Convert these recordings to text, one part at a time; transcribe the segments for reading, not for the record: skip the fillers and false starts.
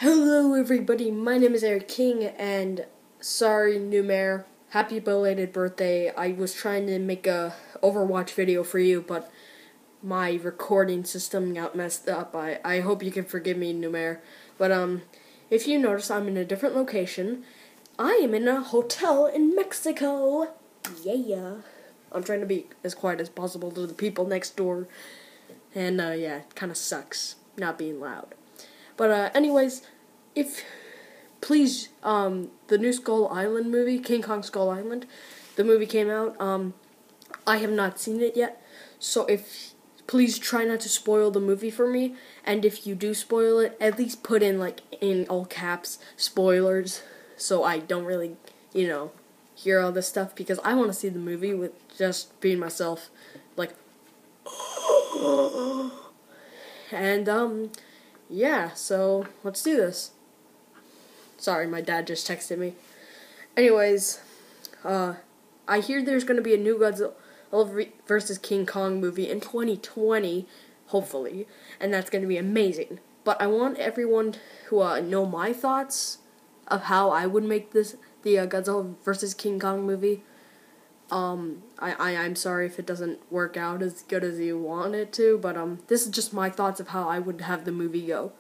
Hello everybody, my name is Eric King, and sorry new mayor, happy belated birthday. I was trying to make a Overwatch video for you, but my recording system got messed up. I hope you can forgive me, new mayor. But if you notice, I'm in a different location. I am in a hotel in Mexico. Yeah. I'm trying to be as quiet as possible to the people next door. And yeah, it kind of sucks not being loud. But anyways, if please, the new Skull Island movie, King Kong Skull Island, the movie came out. I have not seen it yet, so please try not to spoil the movie for me. And if you do spoil it, at least put in all caps spoilers, so I don't really, hear all this stuff, because I want to see the movie with just being myself, like. And yeah, so let's do this. Sorry, my dad just texted me. Anyways, I hear there's going to be a new Godzilla vs. King Kong movie in 2020, hopefully, and that's going to be amazing. But I want everyone to know my thoughts of how I would make the Godzilla vs. King Kong movie. I'm sorry if it doesn't work out as good as you want it to, but this is just my thoughts of how I would have the movie go.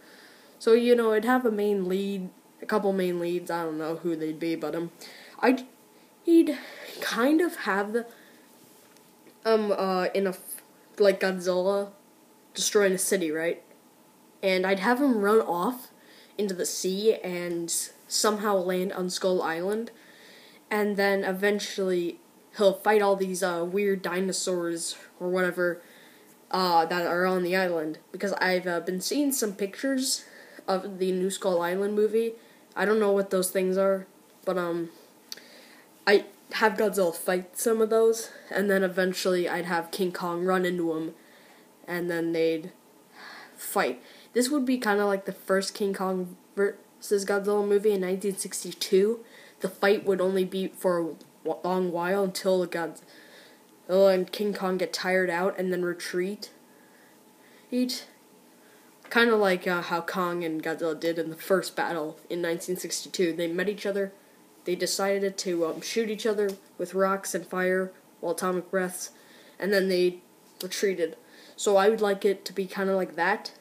So, it'd have a couple main leads, I don't know who they'd be, but he'd kind of have the like Godzilla destroying a city, right? And I'd have him run off into the sea and somehow land on Skull Island, and then eventually he'll fight all these weird dinosaurs or whatever that are on the island. Because I've been seeing some pictures of the new Skull Island movie. I don't know what those things are, but I have Godzilla fight some of those, and then eventually I'd have King Kong run into him, and then they'd fight. This would be kind of like the first King Kong vs. Godzilla movie in 1962. The fight would only be for a long while until Godzilla and King Kong get tired out and then retreat. Kind of like how Kong and Godzilla did in the first battle in 1962. They met each other. They decided to shoot each other with rocks and fire while atomic breaths, and then they retreated. So I would like it to be kind of like that,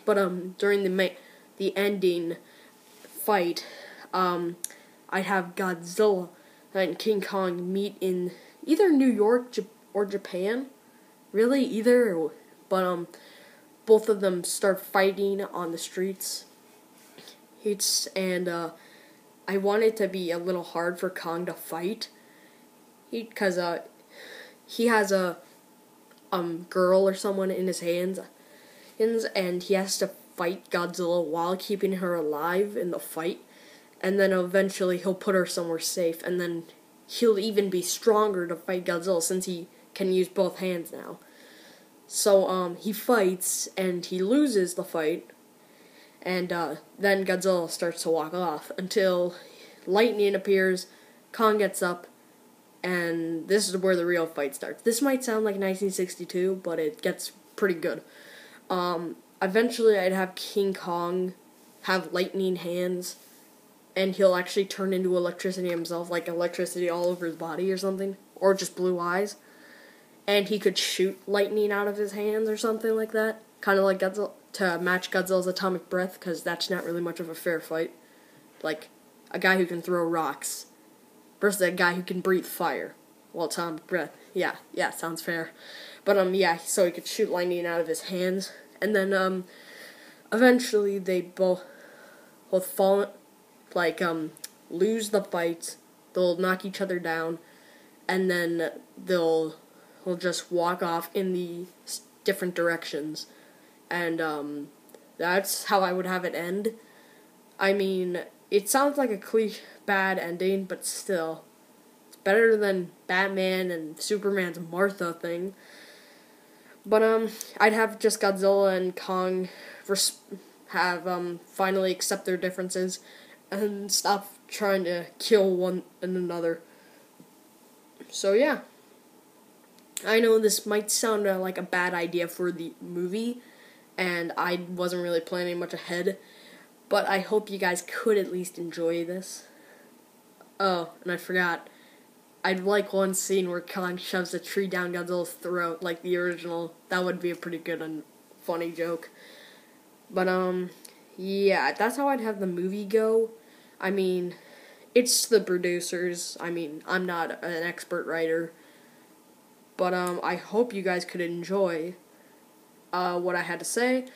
but during the ending fight, I'd have Godzilla and King Kong meet in either New York or Japan. Really, either, but both of them start fighting on the streets. I want it to be a little hard for Kong to fight, because he has a girl or someone in his hands, and he has to fight Godzilla while keeping her alive in the fight. And then eventually he'll put her somewhere safe, and then he'll even be stronger to fight Godzilla since he can use both hands now. So he fights, and he loses the fight, and then Godzilla starts to walk off until lightning appears, Kong gets up, and this is where the real fight starts. This might sound like 1962, but it gets pretty good. Eventually I'd have King Kong have lightning hands, and he'll actually turn into electricity himself, like electricity all over his body or something, or just blue eyes. And he could shoot lightning out of his hands or something like that, kind of like Godzilla, to match Godzilla's atomic breath, because that's not really much of a fair fight. Like, a guy who can throw rocks versus a guy who can breathe fire. Well, atomic breath. Yeah, sounds fair. But, yeah, so he could shoot lightning out of his hands. And then, eventually they both fall, lose the fight. They'll knock each other down, and then they'll just walk off in the different directions. And that's how I would have it end. I mean, it sounds like a bad ending, but still, it's better than Batman and Superman's Martha thing. But I'd have just Godzilla and Kong have finally accept their differences and stop trying to kill one another. So yeah, I know this might sound like a bad idea for the movie, and I wasn't really planning much ahead, But I hope you guys could at least enjoy this. Oh, and I forgot. I'd like one scene where Kong shoves a tree down Godzilla's throat, like the original. That would be a pretty good and funny joke. But, yeah, that's how I'd have the movie go. I mean, it's the producers. I mean, I'm not an expert writer. But, I hope you guys could enjoy what I had to say.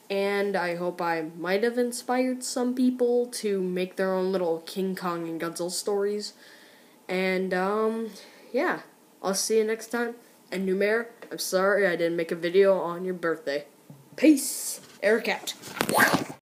And I hope I might have inspired some people to make their own little King Kong and Godzilla stories. And, yeah. I'll see you next time. And Numair, I'm sorry I didn't make a video on your birthday. Peace. Eric out.